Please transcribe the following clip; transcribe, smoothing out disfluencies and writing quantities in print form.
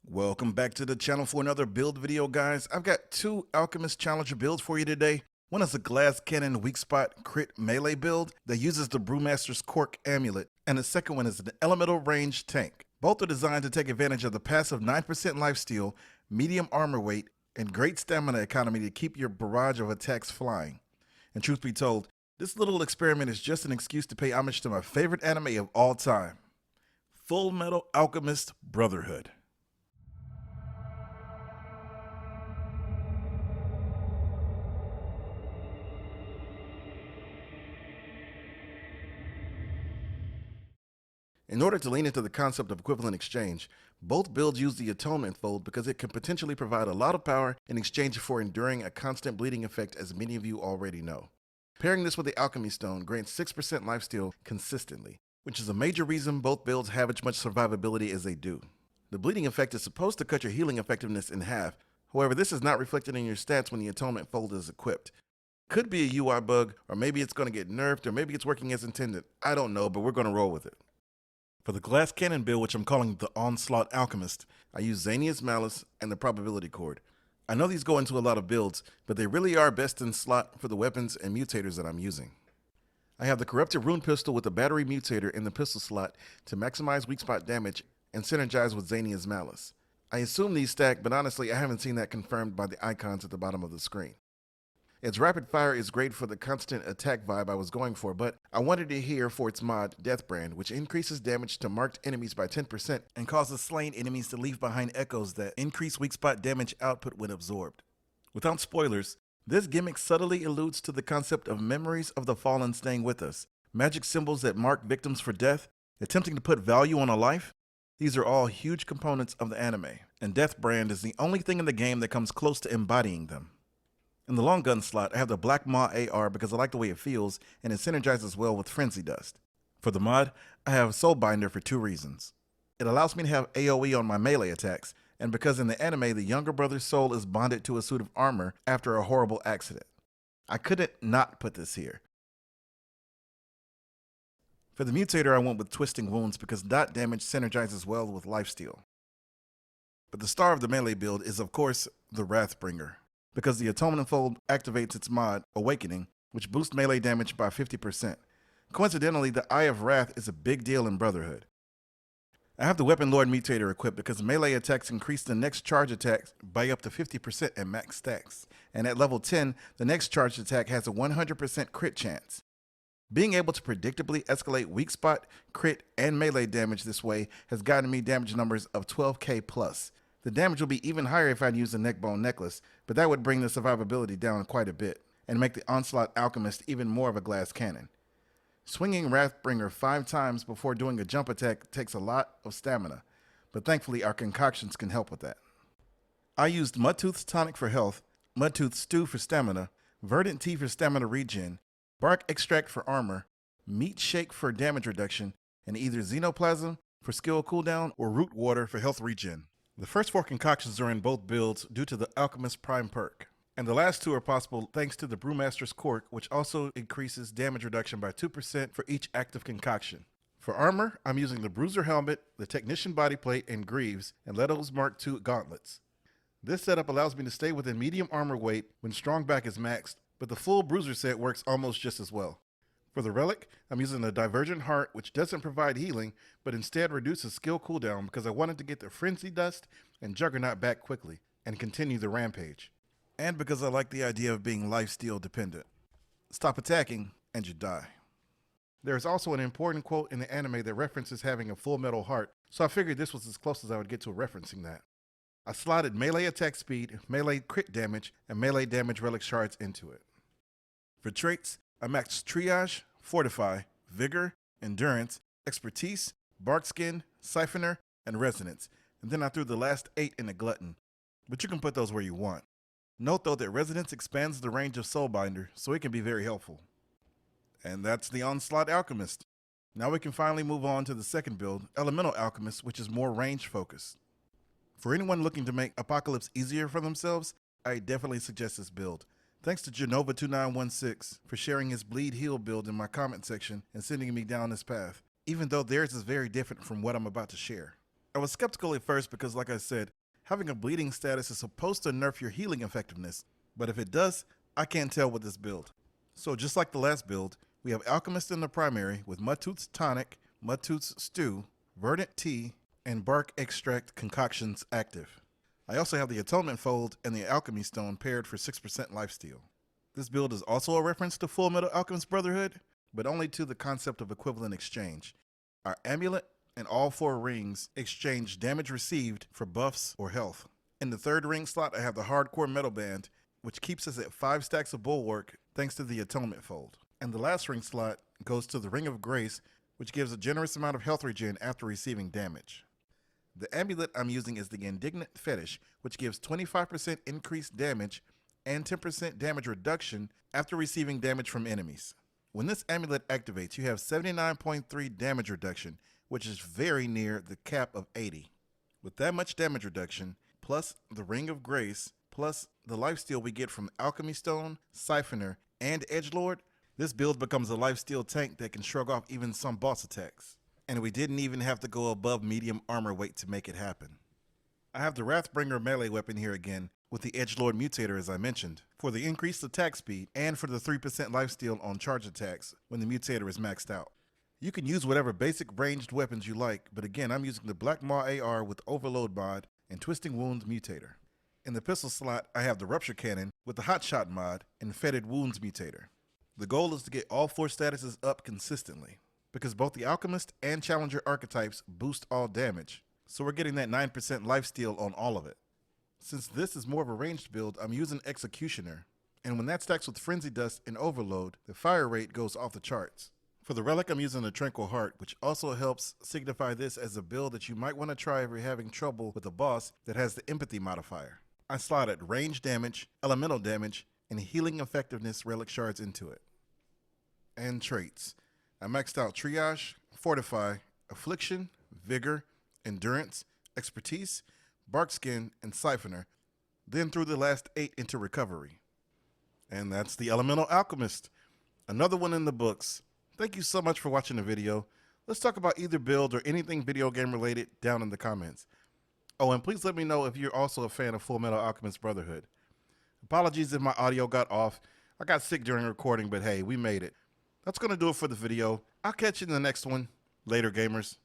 Welcome back to the channel for another build video, guys. I've got two Alchemist Challenger builds for you today. One is a Glass Cannon Weak Spot Crit Melee build that uses the Brewmaster's Cork Amulet, and the second one is an Elemental Range Tank. Both are designed to take advantage of the passive 9% Lifesteal, medium armor weight, and great stamina economy to keep your barrage of attacks flying. And truth be told, this little experiment is just an excuse to pay homage to my favorite anime of all time, Full Metal Alchemist Brotherhood. In order to lean into the concept of equivalent exchange, both builds use the Atonement Fold because it can potentially provide a lot of power in exchange for enduring a constant bleeding effect, as many of you already know. Pairing this with the Alchemy Stone grants 6% lifesteal consistently, which is a major reason both builds have as much survivability as they do. The bleeding effect is supposed to cut your healing effectiveness in half, however this is not reflected in your stats when the Atonement Fold is equipped. Could be a UI bug, or maybe it's going to get nerfed, or maybe it's working as intended. I don't know, but we're going to roll with it. For the Glass Cannon build, which I'm calling the Onslaught Alchemist, I use Zania's Malice and the Probability Cord. I know these go into a lot of builds, but they really are best in slot for the weapons and mutators that I'm using. I have the Corrupted Rune Pistol with the Battery Mutator in the pistol slot to maximize weak spot damage and synergize with Zania's Malice. I assume these stack, but honestly I haven't seen that confirmed by the icons at the bottom of the screen. Its rapid fire is great for the constant attack vibe I was going for, but I wanted it here for its mod, Deathbrand, which increases damage to marked enemies by 10% and causes slain enemies to leave behind echoes that increase weak spot damage output when absorbed. Without spoilers, this gimmick subtly alludes to the concept of memories of the fallen staying with us, magic symbols that mark victims for death, attempting to put value on a life. These are all huge components of the anime, and Deathbrand is the only thing in the game that comes close to embodying them. In the long gun slot, I have the Black Maw AR because I like the way it feels and it synergizes well with Frenzy Dust. For the mod, I have Soulbinder for two reasons. It allows me to have AoE on my melee attacks, and because in the anime the younger brother's soul is bonded to a suit of armor after a horrible accident. I couldn't not put this here. For the mutator, I went with Twisting Wounds because dot damage synergizes well with Lifesteal. But the star of the melee build is of course the Wrathbringer, because the Atonement Fold activates its mod, Awakening, which boosts melee damage by 50%. Coincidentally, the Eye of Wrath is a big deal in Brotherhood. I have the Weapon Lord Mutator equipped because melee attacks increase the next charge attack by up to 50% at max stacks, and at level 10, the next charged attack has a 100% crit chance. Being able to predictably escalate weak spot, crit, and melee damage this way has gotten me damage numbers of 12k plus. The damage will be even higher if I'd use the Neckbone Necklace, but that would bring the survivability down quite a bit, and make the Onslaught Alchemist even more of a glass cannon. Swinging Wrathbringer 5 times before doing a jump attack takes a lot of stamina, but thankfully our concoctions can help with that. I used Mudtooth's Tonic for health, Mudtooth's Stew for stamina, Verdant Tea for stamina regen, Bark Extract for armor, Meat Shake for damage reduction, and either Xenoplasm for skill cooldown or Root Water for health regen. The first 4 concoctions are in both builds due to the Alchemist Prime perk, and the last 2 are possible thanks to the Brewmaster's Cork, which also increases damage reduction by 2% for each active concoction. For armor, I'm using the Bruiser Helmet, the Technician Bodyplate, and Greaves, and Leto's Mark II Gauntlets. This setup allows me to stay within medium armor weight when Strong Back is maxed, but the full Bruiser set works almost just as well. For the relic, I'm using the Divergent Heart, which doesn't provide healing, but instead reduces skill cooldown because I wanted to get the Frenzy Dust and Juggernaut back quickly and continue the rampage. And because I like the idea of being lifesteal dependent. Stop attacking and you die. There is also an important quote in the anime that references having a full metal heart, so I figured this was as close as I would get to referencing that. I slotted melee attack speed, melee crit damage, and melee damage relic shards into it. For traits, I maxed Triage, Fortify, Vigor, Endurance, Expertise, Barkskin, Siphoner, and Resonance, and then I threw the last 8 in a Glutton, but you can put those where you want. Note though that Resonance expands the range of Soulbinder, so it can be very helpful. And that's the Onslaught Alchemist. Now we can finally move on to the second build, Elemental Alchemist, which is more range focused. For anyone looking to make Apocalypse easier for themselves, I definitely suggest this build. Thanks to Genova2916 for sharing his Bleed Heal build in my comment section and sending me down this path, even though theirs is very different from what I'm about to share. I was skeptical at first because, like I said, having a bleeding status is supposed to nerf your healing effectiveness, but if it does, I can't tell with this build. So just like the last build, we have Alchemist in the primary with Mudtooth's Tonic, Mudtooth's Stew, Verdant Tea, and Bark Extract concoctions active. I also have the Atonement Fold and the Alchemy Stone paired for 6% Lifesteal. This build is also a reference to Full Metal Alchemist Brotherhood, but only to the concept of equivalent exchange. Our amulet and all 4 rings exchange damage received for buffs or health. In the 3rd ring slot, I have the Hardcore Metal Band, which keeps us at 5 stacks of Bulwark thanks to the Atonement Fold. And the last ring slot goes to the Ring of Grace, which gives a generous amount of health regen after receiving damage. The amulet I'm using is the Indignant Fetish, which gives 25% increased damage and 10% damage reduction after receiving damage from enemies. When this amulet activates, you have 79.3 damage reduction, which is very near the cap of 80. With that much damage reduction, plus the Ring of Grace, plus the lifesteal we get from Alchemy Stone, Siphoner, and Edgelord, this build becomes a lifesteal tank that can shrug off even some boss attacks. And we didn't even have to go above medium armor weight to make it happen. I have the Wrathbringer melee weapon here again, with the Edgelord Mutator as I mentioned, for the increased attack speed and for the 3% lifesteal on charge attacks when the Mutator is maxed out. You can use whatever basic ranged weapons you like, but again I'm using the Black Maw AR with Overload mod and Twisting Wounds Mutator. In the pistol slot I have the Rupture Cannon with the Hot Shot mod and Fetid Wounds Mutator. The goal is to get all 4 statuses up consistently, because both the Alchemist and Challenger archetypes boost all damage, so we're getting that 9% lifesteal on all of it. Since this is more of a ranged build, I'm using Executioner, and when that stacks with Frenzy Dust and Overload, the fire rate goes off the charts. For the relic, I'm using the Tranquil Heart, which also helps signify this as a build that you might want to try if you're having trouble with a boss that has the Empathy modifier. I slotted range damage, elemental damage, and healing effectiveness relic shards into it. And traits. I maxed out Triage, Fortify, Affliction, Vigor, Endurance, Expertise, Barkskin, and Siphoner, then threw the last 8 into Recovery. And that's the Elemental Alchemist. Another one in the books. Thank you so much for watching the video. Let's talk about either build or anything video game related down in the comments. Oh, and please let me know if you're also a fan of Full Metal Alchemist Brotherhood. Apologies if my audio got off. I got sick during recording, but hey, we made it. That's going to do it for the video. I'll catch you in the next one. Later, gamers.